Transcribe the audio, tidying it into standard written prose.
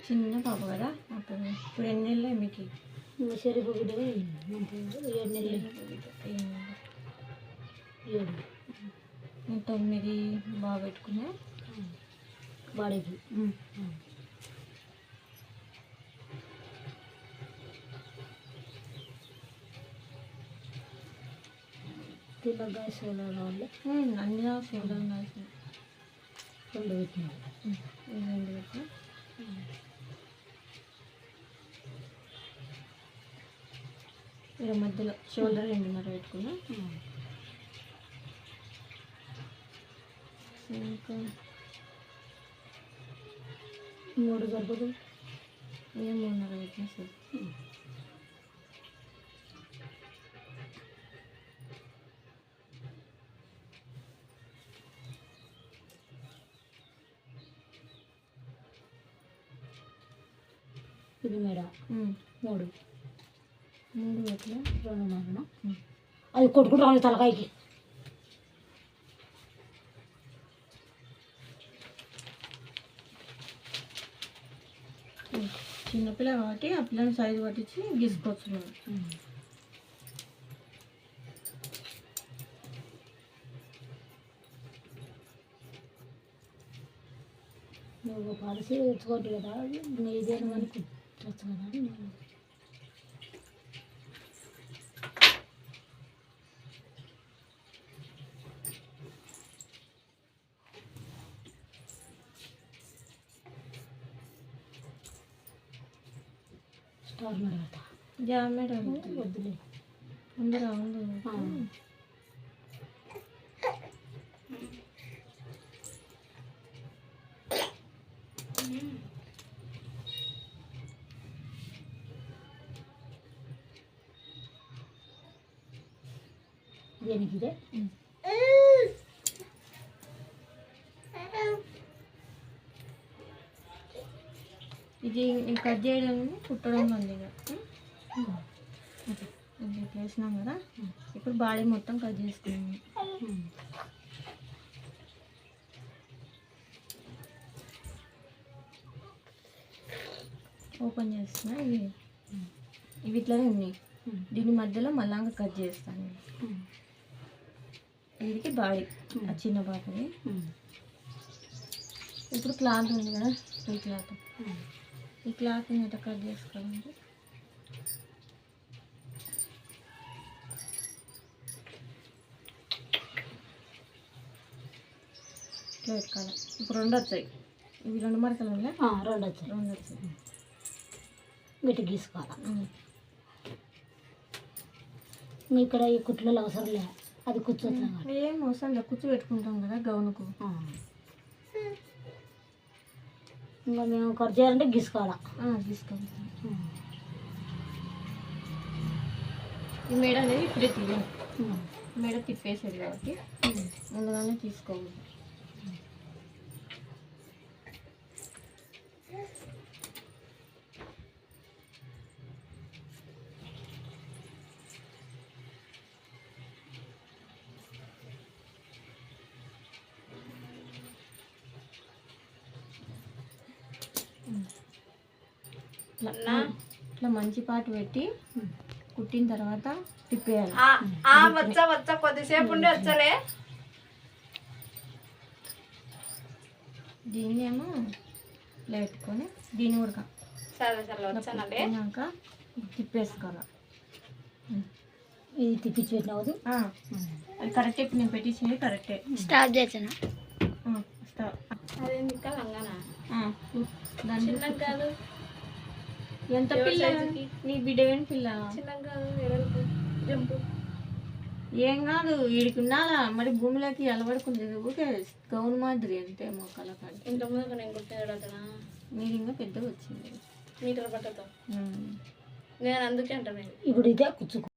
చిన్న పాప కదా అప్పుడు ఇప్పుడు ఎన్ని నెలలు మీకు చెరుకు బిడ్డ 7 నెలలు 9 బాగా పెట్టుకున్నా బాడీకి తిన్నగా సోలా కావాలి అన్ని సోలా కావాల్సిన 2 పెట్టినా 2 పెట్టినా ఇక్కడ మధ్యలో షోల్డర్ 2.5 పెట్టుకున్నా ఇంకా 3 సరిపోదు 3.5 పెట్టినా సార్ ఇది మేడ 3 పెట్టినా 2.5 అది కొట్టుకుంటాను తలకాయకి చిన్నపిల్ల కాబట్టి ఆ పిల్లని సైజు పట్టించి గీసుకోవచ్చు మనం నువ్వు పాలసీ తెచ్చుకోండి కదా నీదేను అని కుట్టచ్చు కదా స్టార్ మేడ జామెడ వద్దులే ఉందరా దేనికి ఇదే ఇది కట్ చేయడం కుట్టడం ఉంది ఇట్లా వేసినాం కదా ఇప్పుడు బాడీ మొత్తం కట్ చేసుకున్నాం ఓపెన్ చేస్తున్నా ఇవి ఇట్లానే ఉన్నాయి దీని మధ్యలో మళ్ళా కట్ చేస్తాను వీడికి బాడీ ఆ చిన్న పాపది ఇప్పుడు క్లాత్ ఉంది కదా ఈ క్లాత్ మీద కట్ చేసుకోవాలంటే ఇట్లా పెట్టుకోవాలి ఇప్పుడు 2 వచ్చాయి ఇవి 2 మరకలు ఉన్నాయి 2 వచ్చాయి వీటి గీసుకోవాలి ఇక్కడ ఈ కుట్లలో అవసరం లేదు అది కూర్చోతాం ఏం అవసరం లేదు కూర్చో పెట్టుకుంటాం కదా గౌనుకు ఇంకా మేము కట్ చేయాలంటే గీసుకోవాలా గీసుకోవాలి ఈ మేడ అనేది ఇప్పుడే తీయాలి మేడ తిప్పేసేది కాబట్టి ముందుగానే తీసుకోవాలి ఇట్లా మంచి పాటు పెట్టి కుట్టిన తర్వాత తిప్పేయాలి వచ్చా కొద్దిసేపు ఉండి వచ్చలే దీన్ని ఏమో ఇట్లా పెట్టుకొని దీన్ని కూడా వచ్చాక తిప్పేసుకోవాలి ఇది తిప్పించి పెట్టినవద్దు అది కరెక్టే ఇప్పుడు నేను పెట్టించేది కరెక్టే స్టార్ట్ చేసాను అదేంది ఇంకా లంగానా దాన్ని కాదు ఎంత పిల్ల నీ బిడ్డ ఏం పిల్ల ఏం కాదు వీడికి ఉండాలా మరి భూమిలోకి అలవడుకుంది ఊకే గౌన్ మాదిరి అంతే మొక్కల కాదు ఇంత ముందు నేను కుట్టేదా మీరు ఇంకా పెద్దగా వచ్చింది మీటర్ బట్టతో నేను అందుకే అంటాను ఇప్పుడు ఇదే కూర్చుకో